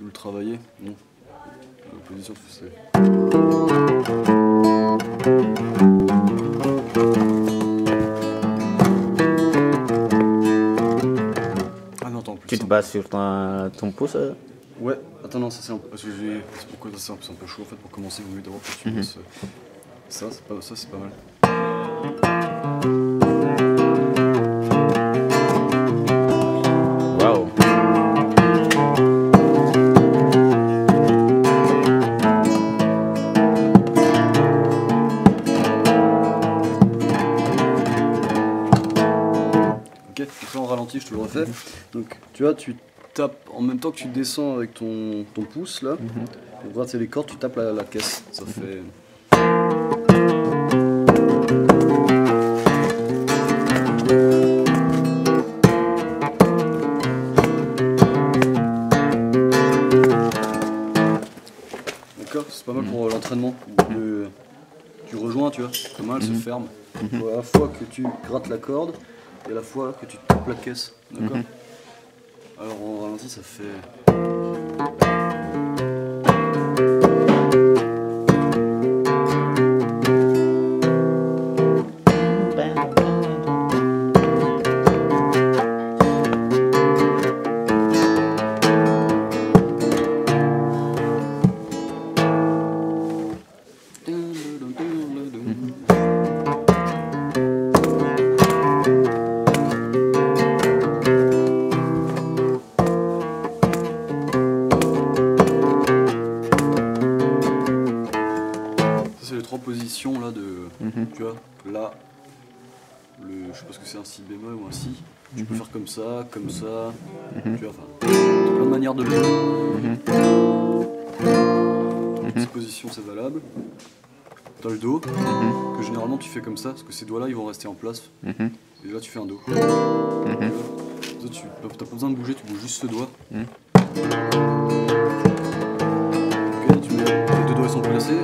veux le travailler. Non. La position, c'est. Ah non, attends, plus. Tu te bases sur ton pouce Ouais, attends, non, ça c'est un peu. Parce que c'est pourquoi c'est un peu chaud en fait pour commencer. Vous voulez d'abord que tu bosses. Ça, c'est pas mal. Waouh. Ok, donc là en ralenti, je te le refais. Donc tu vois, tu tapes en même temps que tu descends avec ton pouce là. Pour gratter les cordes, tu tapes la caisse. Ça fait. D'accord, c'est pas mal pour l'entraînement. Tu rejoins, tu vois, comment elle se ferme. À la fois que tu grattes la corde et à la fois que tu tapes la caisse. D'accord. Alors en ralenti, ça fait. C'est les trois positions là de. Tu vois, là, je sais pas ce que c'est, un si bémol ou un si. Tu peux faire comme ça, tu vois, enfin, t'as plein de manières de le jouer. Cette position c'est valable. T'as le dos, que généralement tu fais comme ça, parce que ces doigts là ils vont rester en place. Et là tu fais un dos. Là, t'as pas besoin de bouger, tu bouges juste ce doigt. Ok, les deux doigts ils sont placés.